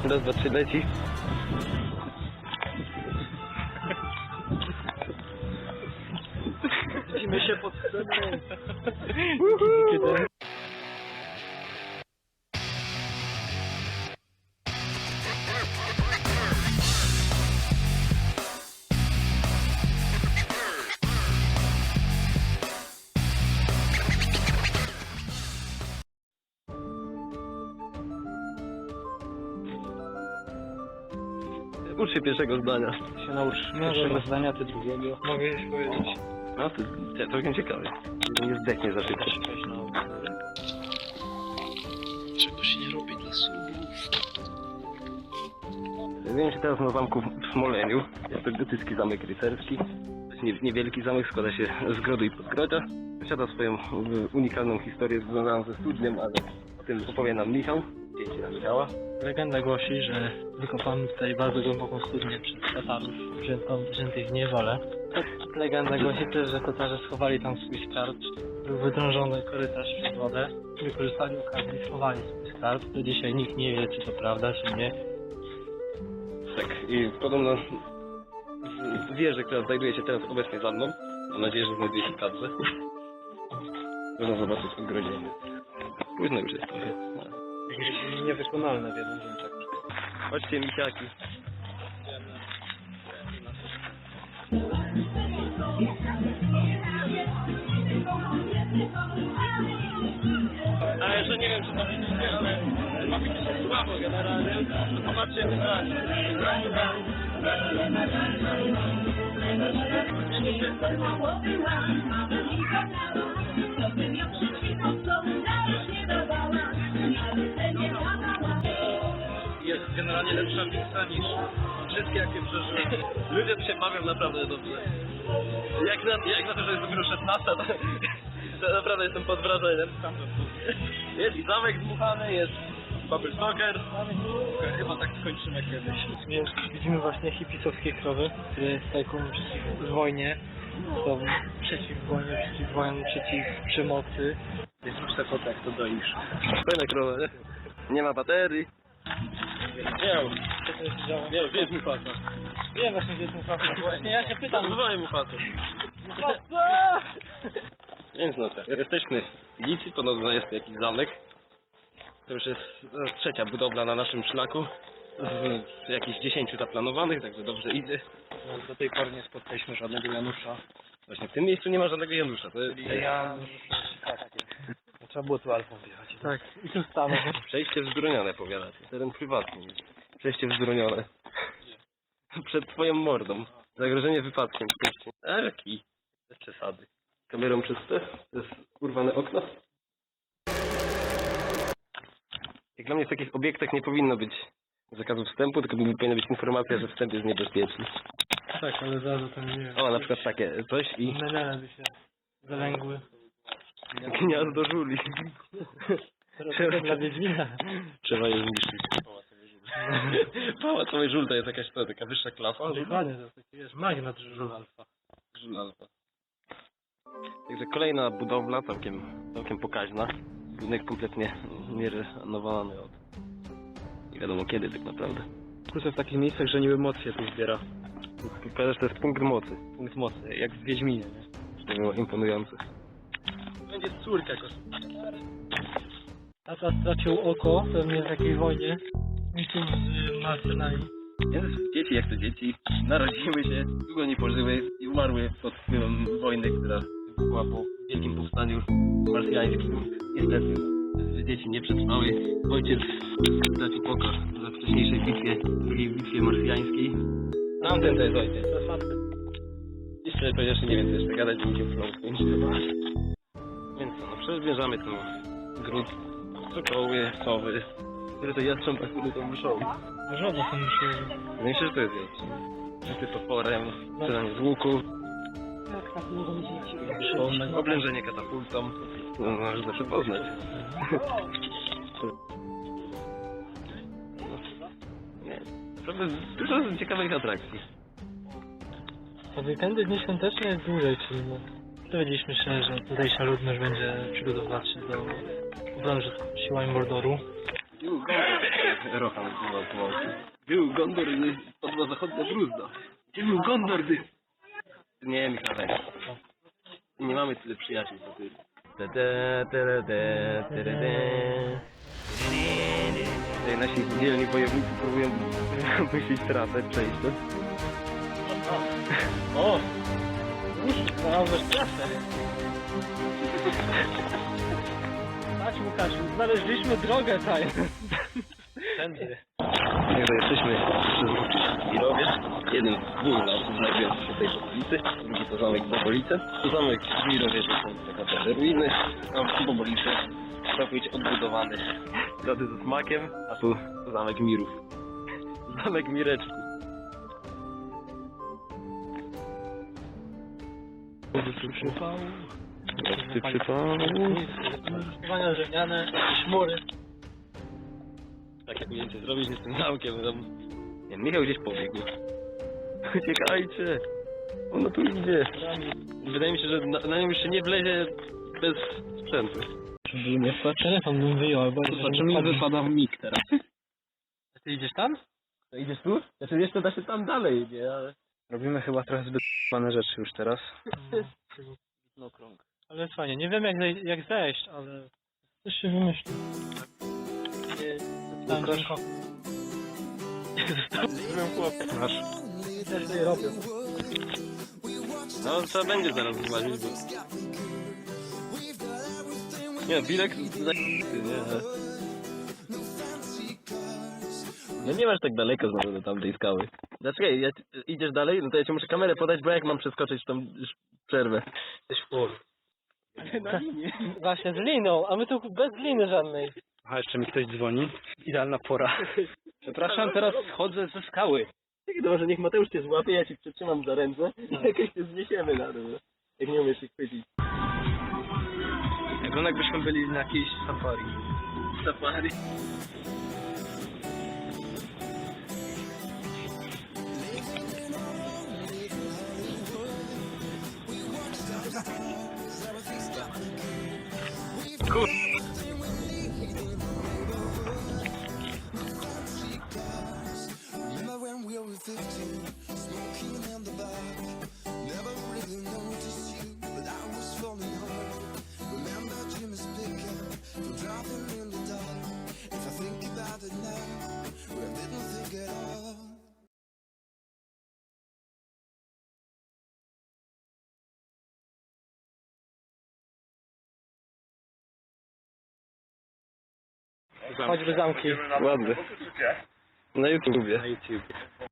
Raz, dwa, trzy, leci. Widzimy się pod sceną. Ucz się pierwszego zdania. Się naucz pierwszego zdania, ty drugiego. Mogę już powiedzieć. No to całkiem ciekawe. Nie zdechnie za szybko. Czego się nie robi dla subów? Znajduję się teraz na zamku w Smoleniu. Jest to gotycki zamek rycerski. Niewielki zamek, składa się z grodu i podgrodzia. Posiada swoją unikalną historię związaną ze studniem, ale o tym opowie nam Michał. Dzięki na Michała. Legenda głosi, że wykopano tutaj bardzo głęboką studnię przez Tatarów wziętych w niewolę. Legenda głosi też, że Tatarzy schowali tam swój skarb. Był wydrążony korytarz przez wodę. Wykorzystali okazję i schowali swój skarb. Do dzisiaj nikt nie wie, czy to prawda, czy nie. Tak, i podobno wieżę, która znajduje się teraz obecnie za mną. Mam nadzieję, że znajduje się w kadrze. Można zobaczyć ogrodzenie. Późno już jest trochę. Jakieś niewykonalne w jednym rzeczach. Chodźcie, misiaki. A jeszcze nie wiem, czy to widzicie, ale ma być słabo generalnie. Zobaczcie, jest generalnie lepsza miejsca niż wszystkie, jakie przeżyłem. Ludzie tu się bawią naprawdę dobrze. Jak na to, że jest dopiero 16, to naprawdę jestem pod wrażeniem. Jest i zamek dmuchany, jest bubble soccer. Chyba tak skończymy kiedyś. Więc widzimy właśnie hipisowskie krowy, które stajką w wojnie. Są przeciw wojnie, przeciw przemocy. Zrób sobie fotę, jak to doisz. Fajna krowa, nie? Nie ma baterii. Nie, gdzie jest mój facet? Nie, właśnie gdzie jest mój facet. Właśnie ja się pytam. Nazywaj mu facet. Więc no tak, jesteśmy w Licy, podobno jest tu jakiś zamek. To już jest trzecia budowla na naszym szlaku. Z jakichś 10 zaplanowanych, także dobrze idzie. No, do tej pory nie spotkaliśmy żadnego Janusza. Właśnie w tym miejscu nie ma żadnego Janusza. To jest Trzeba było tu alfą wjechać. Tak, i tu stanę. przejście wzbronione, powiadacie. Teren prywatny. Przejście wzbronione. Przed twoją mordą. Zagrożenie wypadkiem. Jaki? Bez przesady. Kamerą czyste? To jest urwane okno? Jak dla mnie w takich obiektach nie powinno być zakazu wstępu, tylko powinna być informacja, że wstęp jest niebezpieczny. Tak, ale zaraz to nie wiem. O, na przykład takie coś i Menele by się zalęgły. gniazdo żuli. Teraz dla Wiedźmina. Trzeba je zniszczyć. Pałacowy żul to jest jakaś taka wyższa klasa. Dokładnie, to jest taki, wiesz, magnat żul alfa. Żul alfa. Także kolejna budowla, całkiem pokaźna. Budynek kompletnie nierenovowany od nie wiadomo kiedy tak naprawdę. Krótko w takich miejscach, że niby moc się tu zbiera. Powiadasz, to jest punkt mocy. Punkt mocy, jak w Wiedźminie, nie? To było imponujące. Będzie córka jakoś. Tata stracił oko, pewnie w jakiej wojnie. Niczym z Marcynami. Więc dzieci jak to dzieci narodziły się, długo nie pożyły i umarły pod wpływem wojny, która wybuchła po wielkim powstaniu marsjańskim. Niestety dzieci nie przetrwały. Ojciec stracił pokój we wcześniejszej bitwie, drugiej bitwie marsjańskiej. Tamten to jest ojciec. To jest matka. Jeszcze powiedziesz, nie wiem co jeszcze gadać, bo mi się flow skończy. Więc co, no przebierzamy tu gród, sokoły, sowy. Który to jastrząb, a który to myszoły. Żona są myśleli. Myślę, że to jest jastrząb. Rzuty toporem, strzelanie z łuku, oblężenie katapultą. No, możesz zawsze poznać. Nie, dużo ciekawych atrakcji. W weekendy dni świąteczne jest dłużej, czyli no, dowiedzieliśmy się, że tutejsza ludność będzie przygotowywać się do obrony siłami Mordoru. Rohan zwołał. Był Gondor, padła zachodnia bruzda. Gdzie był Gondor, ty? Nie, Michale. Nie mamy tyle przyjaciół, co ty. Tutaj nasi dzielni wojownicy próbują myślić trasę, przejście. O! Znalazłeś trasę. Patrz Łukaszu, znaleźliśmy drogę tajną. Tędy. Także jesteśmy przy Zbirowie. Jeden z dwóch lasów znajdujących się w tej okolicy, drugi to zamek Bobolice. To zamek w Zbirowie to są tak naprawdę ruiny, a w Bobolice całkowicie odbudowany. Rady ze smakiem, a tu zamek Mirów. Zamek Mireczki. Przypał. Ty przypał. Poszukiwania żeniane, szmury. Tak jak mieliście zrobić z tym zamkiem, tam... Nie, Michał gdzieś pobiegł. Uciekajcie! Ono tu idzie. Wydaje mi się, że na nią jeszcze nie wlezie bez sprzętu. Nie telefon bym wyjął, albo Zobaczymy, ile wypada w mig teraz. A ty idziesz tam? To idziesz tu? Znaczy jeszcze da się tam dalej, nie? Ale... Robimy chyba trochę zbyt p***ane rzeczy już teraz. No krąg. Ale fajnie, nie wiem jak zejść, ale coś się wymyśli. Łukasz? Masz. Też tutaj robię. No trzeba będzie zaraz zważyć, bo... Nie, Bilek za***ty, nie? No nie masz tak daleko znowu do tamtej skały. Dlaczego? Idziesz dalej? No to ja ci muszę kamerę podać, bo jak mam przeskoczyć w tą przerwę? Jesteś full. Właśnie z liną, a my tu bez liny żadnej. A jeszcze mi ktoś dzwoni. Idealna pora. Przepraszam, teraz schodzę ze skały. To może niech Mateusz cię złapie, ja ci przytrzymam za ręce i jakoś cię zniesiemy na dół. Jak nie umiesz ich chwycić. Wygląda jakbyśmy byli na jakiejś safari. Safari. Kur... Remember when we were 15, smoking in the back. Never really noticed you, but I was falling hard. Remember Jimmy's pickup for driving in the dark. If I think about it now, well, I didn't think at all. Choćby zamki. Ładne. Na YouTubie. Na YouTube.